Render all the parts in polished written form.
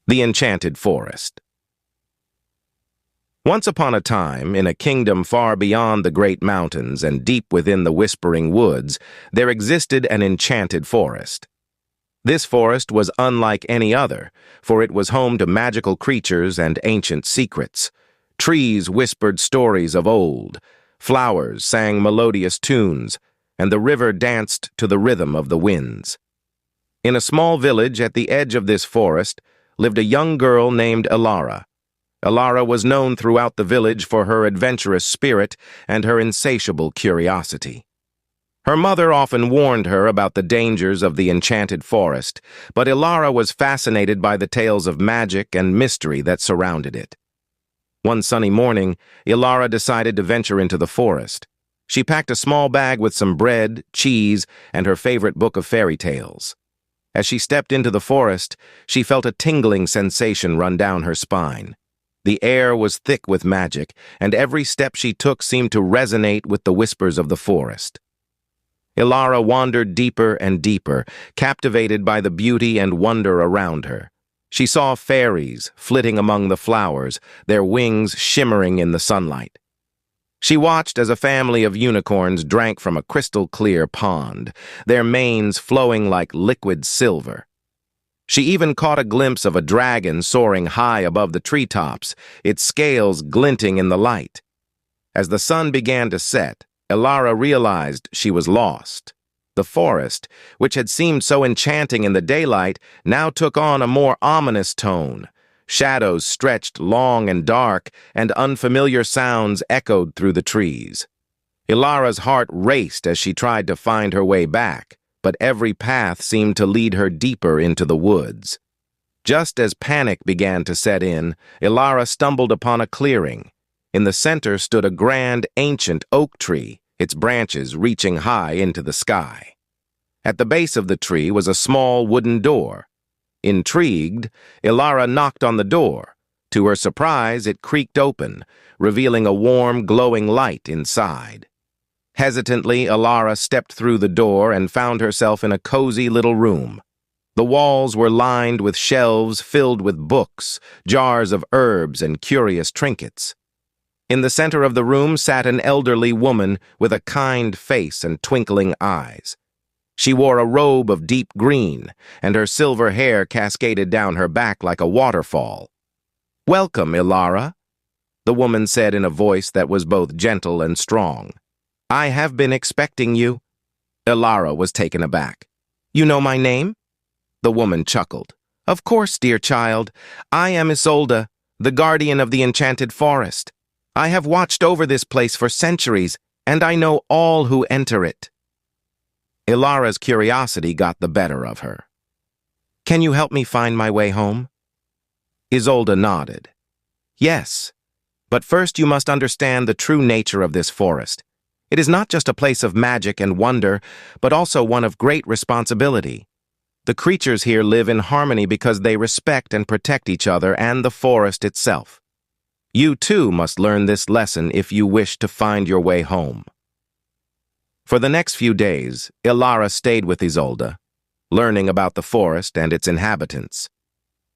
The Enchanted Forest. Once upon a time, in a kingdom far beyond the great mountains and deep within the whispering woods, there existed an enchanted forest. This forest was unlike any other, for it was home to magical creatures and ancient secrets. Trees whispered stories of old, flowers sang melodious tunes, and the river danced to the rhythm of the winds. In a small village at the edge of this forest lived a young girl named Elara. Elara was known throughout the village for her adventurous spirit and her insatiable curiosity. Her mother often warned her about the dangers of the enchanted forest, but Elara was fascinated by the tales of magic and mystery that surrounded it. One sunny morning, Elara decided to venture into the forest. She packed a small bag with some bread, cheese, and her favorite book of fairy tales. As she stepped into the forest, she felt a tingling sensation run down her spine. The air was thick with magic, and every step she took seemed to resonate with the whispers of the forest. Elara wandered deeper and deeper, captivated by the beauty and wonder around her. She saw fairies flitting among the flowers, their wings shimmering in the sunlight. She watched as a family of unicorns drank from a crystal-clear pond, their manes flowing like liquid silver. She even caught a glimpse of a dragon soaring high above the treetops, its scales glinting in the light. As the sun began to set, Elara realized she was lost. The forest, which had seemed so enchanting in the daylight, now took on a more ominous tone. Shadows stretched long and dark, and unfamiliar sounds echoed through the trees. Elara's heart raced as she tried to find her way back, but every path seemed to lead her deeper into the woods. Just as panic began to set in, Elara stumbled upon a clearing. In the center stood a grand, ancient oak tree, its branches reaching high into the sky. At the base of the tree was a small wooden door. Intrigued, Elara knocked on the door. To her surprise, it creaked open, revealing a warm, glowing light inside. Hesitantly, Elara stepped through the door and found herself in a cozy little room. The walls were lined with shelves filled with books, jars of herbs, and curious trinkets. In the center of the room sat an elderly woman with a kind face and twinkling eyes. She wore a robe of deep green, and her silver hair cascaded down her back like a waterfall. "Welcome, Elara," the woman said in a voice that was both gentle and strong. "I have been expecting you." Elara was taken aback. "You know my name?" The woman chuckled. "Of course, dear child. I am Isolde, the guardian of the Enchanted Forest. I have watched over this place for centuries, and I know all who enter it." Elara's curiosity got the better of her. "Can you help me find my way home?" Isolde nodded. "Yes, but first you must understand the true nature of this forest. It is not just a place of magic and wonder, but also one of great responsibility. The creatures here live in harmony because they respect and protect each other and the forest itself. You too must learn this lesson if you wish to find your way home." For the next few days, Elara stayed with Isolde, learning about the forest and its inhabitants.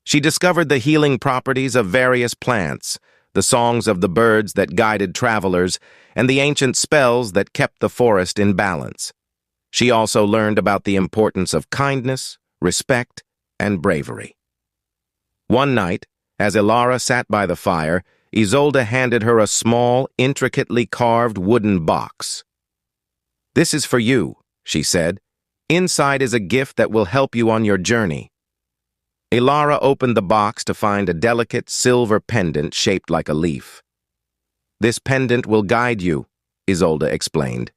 She discovered the healing properties of various plants, the songs of the birds that guided travelers, and the ancient spells that kept the forest in balance. She also learned about the importance of kindness, respect, and bravery. One night, as Elara sat by the fire, Isolde handed her a small, intricately carved wooden box. "This is for you," she said. "Inside is a gift that will help you on your journey." Elara opened the box to find a delicate silver pendant shaped like a leaf. "This pendant will guide you," Isolde explained.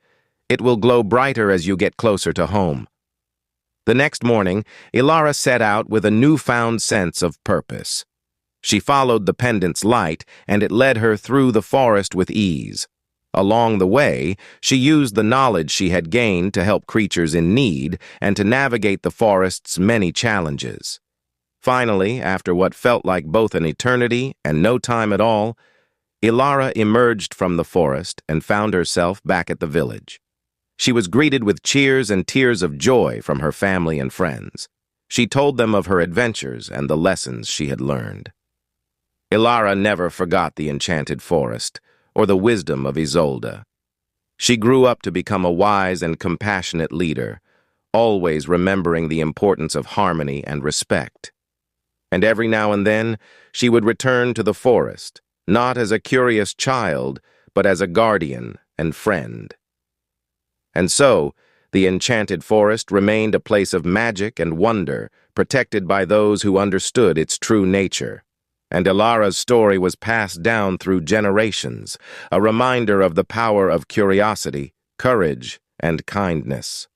"It will glow brighter as you get closer to home." The next morning, Elara set out with a newfound sense of purpose. She followed the pendant's light, and it led her through the forest with ease. Along the way, she used the knowledge she had gained to help creatures in need and to navigate the forest's many challenges. Finally, after what felt like both an eternity and no time at all, Elara emerged from the forest and found herself back at the village. She was greeted with cheers and tears of joy from her family and friends. She told them of her adventures and the lessons she had learned. Ilara never forgot the Enchanted Forest or the wisdom of Isolde. She grew up to become a wise and compassionate leader, always remembering the importance of harmony and respect. And every now and then, she would return to the forest, not as a curious child, but as a guardian and friend. And so, the Enchanted Forest remained a place of magic and wonder, protected by those who understood its true nature. And Ilara's story was passed down through generations, a reminder of the power of curiosity, courage, and kindness.